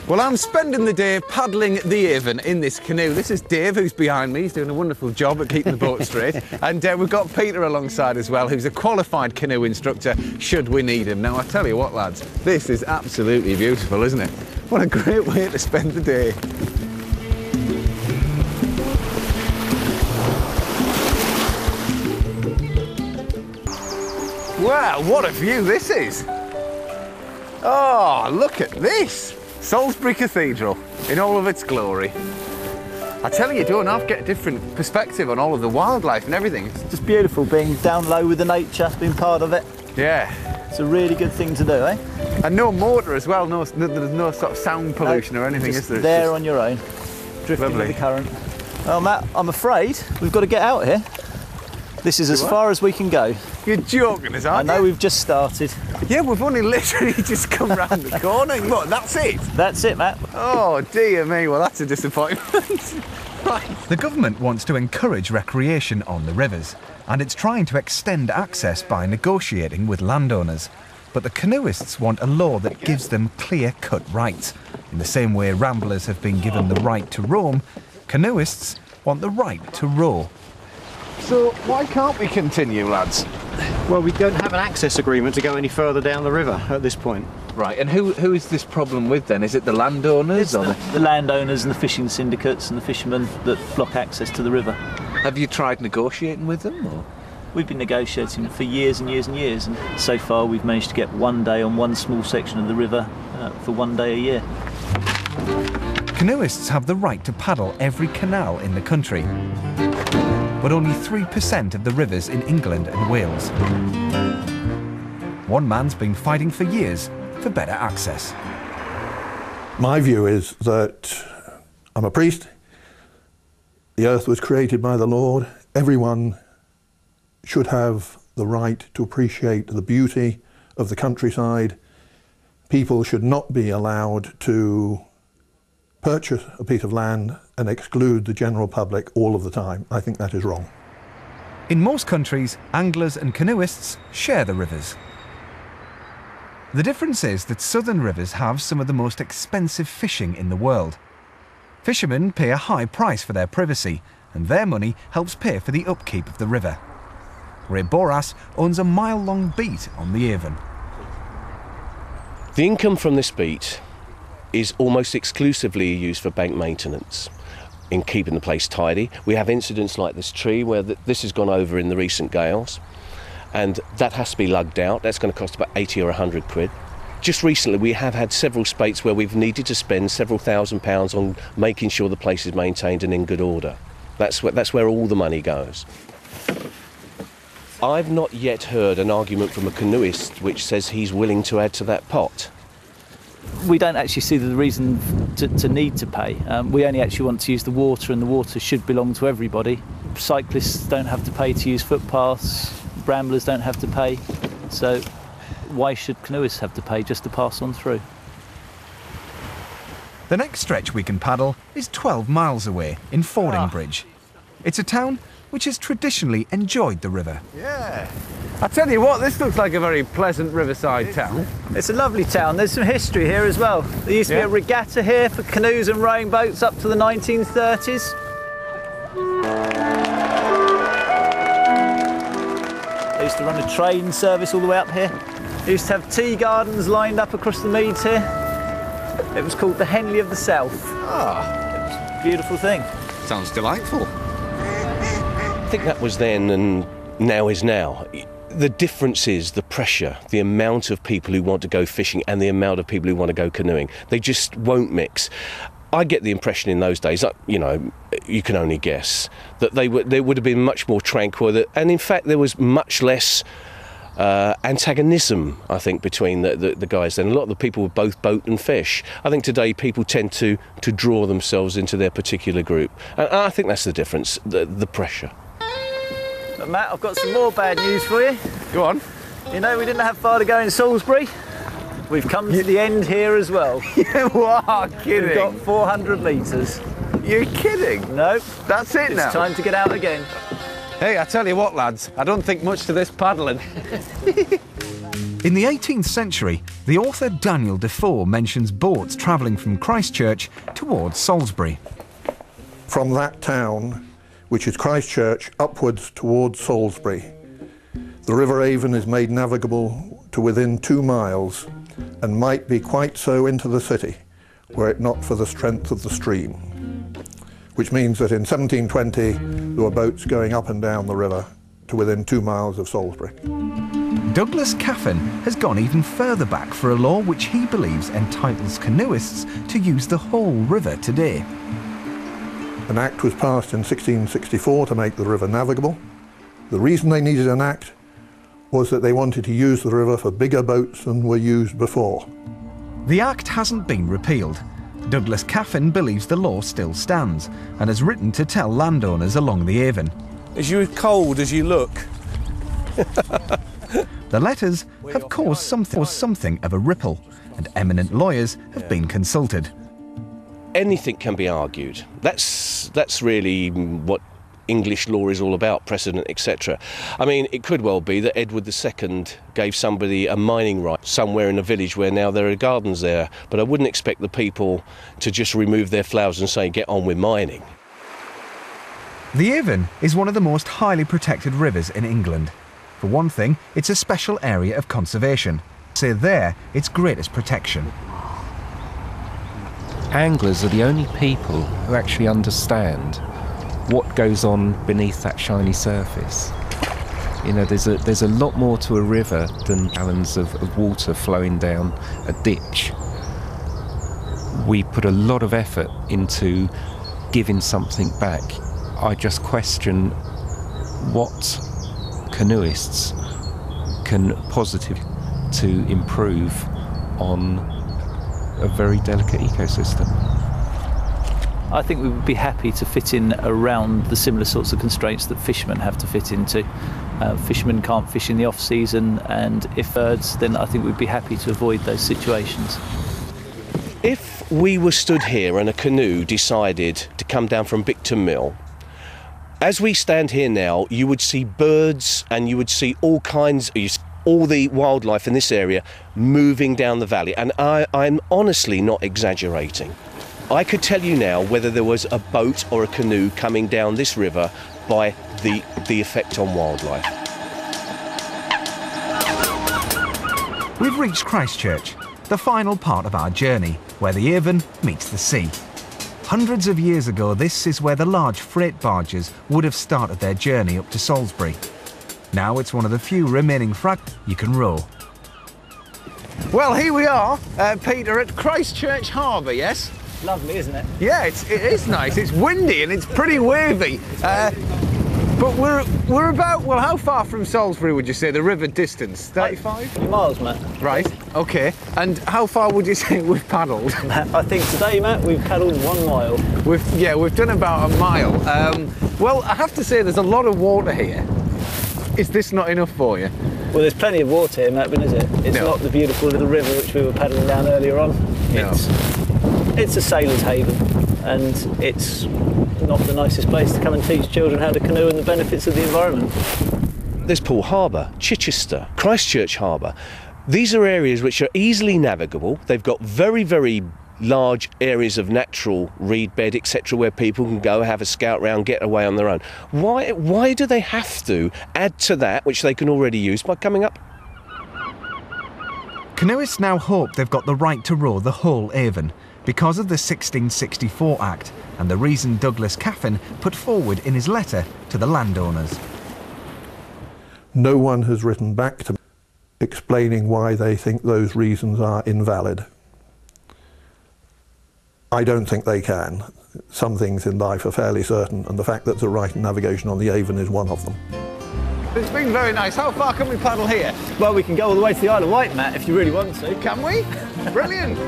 Well, I'm spending the day paddling the Avon in this canoe. This is Dave, who's behind me. He's doing a wonderful job at keeping the boat straight. And we've got Peter alongside as well, who's a qualified canoe instructor, should we need him. Now, I tell you what, lads, this is absolutely beautiful, isn't it? What a great way to spend the day. Wow, what a view this is! Oh, look at this! Salisbury Cathedral in all of its glory. I tell you, you don't have to get a different perspective on all of the wildlife and everything. It's just beautiful being down low with the nature, being part of it. Yeah. It's a really good thing to do, eh? And no motor as well, there's no sort of sound pollution or anything, is there? It's there on your own, drifting with the current. Well, Matt, I'm afraid we've got to get out here. This is as far as we can go. You're joking us, aren't you? I know we've just started. Yeah, we've only literally just come round the corner. What, that's it? That's it, Matt. Oh, dear me, well, that's a disappointment. Right. The government wants to encourage recreation on the rivers, and it's trying to extend access by negotiating with landowners. But the canoeists want a law that gives them clear-cut rights. In the same way ramblers have been given the right to roam, canoeists want the right to row. So why can't we continue, lads? Well, we don't have an access agreement to go any further down the river at this point. Right, and who is this problem with then? Is it the landowners? It's the landowners and the fishing syndicates and the fishermen that block access to the river. Have you tried negotiating with them? Or? We've been negotiating for years and years and years, and so far we've managed to get one day on one small section of the river for 1 day a year. Canoeists have the right to paddle every canal in the country, but only 3% of the rivers in England and Wales. One man's been fighting for years for better access. My view is that I'm a priest. The earth was created by the Lord. Everyone should have the right to appreciate the beauty of the countryside. People should not be allowed to purchase a piece of land and exclude the general public all of the time. I think that is wrong. In most countries, anglers and canoeists share the rivers. The difference is that southern rivers have some of the most expensive fishing in the world. Fishermen pay a high price for their privacy, and their money helps pay for the upkeep of the river. Ray Boras owns a mile-long beat on the Avon. The income from this beat is almost exclusively used for bank maintenance, in keeping the place tidy. We have incidents like this tree where this has gone over in the recent gales, and that has to be lugged out. That's going to cost about 80 or 100 quid. Just recently we have had several spates where we've needed to spend several £1,000s on making sure the place is maintained and in good order. That's where all the money goes. I've not yet heard an argument from a canoeist which says he's willing to add to that pot. We don't actually see the reason to need to pay. We only actually want to use the water, and the water should belong to everybody. Cyclists don't have to pay to use footpaths, ramblers don't have to pay, so why should canoeists have to pay just to pass on through? The next stretch we can paddle is 12 miles away in Fordingbridge. It's a town which has traditionally enjoyed the river. Yeah. I tell you what, this looks like a very pleasant riverside town. It's a lovely town. There's some history here as well. There used to be a regatta here for canoes and rowing boats up to the 1930s. They used to run a train service all the way up here. They used to have tea gardens lined up across the meads here. It was called the Henley of the South. Ah. It was a beautiful thing. Sounds delightful. I think that was then and now is now. The difference is the pressure, the amount of people who want to go fishing and the amount of people who want to go canoeing. They just won't mix. I get the impression in those days, you know, you can only guess, that they would have been much more tranquil, and in fact there was much less antagonism, I think, between the guys then. A lot of the people would both boat and fish. I think today people tend to draw themselves into their particular group, and I think that's the difference, the pressure. But Matt, I've got some more bad news for you. Go on. You know, we didn't have far to go in Salisbury. We've come to the end here as well. You are kidding. We've got 400 metres. You're kidding? No. That's it now? It's time to get out again. Hey, I tell you what, lads, I don't think much to this paddling. In the 18th century, the author Daniel Defoe mentions boats travelling from Christchurch towards Salisbury. From that town, which is Christchurch, upwards towards Salisbury, the River Avon is made navigable to within 2 miles and might be quite so into the city, were it not for the strength of the stream. Which means that in 1720 there were boats going up and down the river to within 2 miles of Salisbury. Douglas Caffin has gone even further back for a law which he believes entitles canoeists to use the whole river today. An act was passed in 1664 to make the river navigable. The reason they needed an act was that they wanted to use the river for bigger boats than were used before. The act hasn't been repealed. Douglas Caffin believes the law still stands and has written to tell landowners along the Avon. Is you cold as you look? The letters have caused something of a ripple, and eminent lawyers have been consulted. Anything can be argued. That's really what English law is all about, precedent, etc. I mean, it could well be that Edward II gave somebody a mining right somewhere in a village where now there are gardens there, but I wouldn't expect the people to just remove their flowers and say, get on with mining. The Avon is one of the most highly protected rivers in England. For one thing, it's a special area of conservation. Say there, its greatest protection. Anglers are the only people who actually understand what goes on beneath that shiny surface. You know, there's a lot more to a river than gallons of water flowing down a ditch. We put a lot of effort into giving something back. I just question what canoeists can positively to improve on a very delicate ecosystem. I think we would be happy to fit in around the similar sorts of constraints that fishermen have to fit into. Fishermen can't fish in the off-season, and if birds, then I think we'd be happy to avoid those situations. If we were stood here and a canoe decided to come down from Bicton Mill, as we stand here now, you would see birds and you would see all the wildlife in this area moving down the valley. And I'm honestly not exaggerating. I could tell you now whether there was a boat or a canoe coming down this river by the effect on wildlife. We've reached Christchurch, the final part of our journey, where the Avon meets the sea. Hundreds of years ago, this is where the large freight barges would have started their journey up to Salisbury. Now it's one of the few remaining fragments you can row. Well, here we are, Peter, at Christchurch Harbour, yes? Lovely, isn't it? Yeah, it is nice. It's windy and it's pretty wavy. But we're about, well, how far from Salisbury would you say, the river distance? 35? 20 miles, Matt. Right, okay. And how far would you say we've paddled? I think today, Matt, we've paddled 1 mile. We've done about a mile. Well, I have to say there's a lot of water here. Is this not enough for you? Well, there's plenty of water here, Matt, but is it? It's not the beautiful little river which we were paddling down earlier on. No. It's a sailor's haven, and it's not the nicest place to come and teach children how to canoe and the benefits of the environment. There's Poole Harbour, Chichester, Christchurch Harbour. These are areas which are easily navigable. They've got very, very large areas of natural reed bed, etc., where people can go have a scout round, get away on their own. Why do they have to add to that which they can already use by coming up? Canoeists now hope they've got the right to row the whole Avon because of the 1664 Act and the reason Douglas Caffin put forward in his letter to the landowners. No one has written back to me explaining why they think those reasons are invalid. I don't think they can. Some things in life are fairly certain, and the fact that there's a right of navigation on the Avon is one of them. It's been very nice. How far can we paddle here? Well, we can go all the way to the Isle of Wight, Matt, if you really want to. Can we? Brilliant.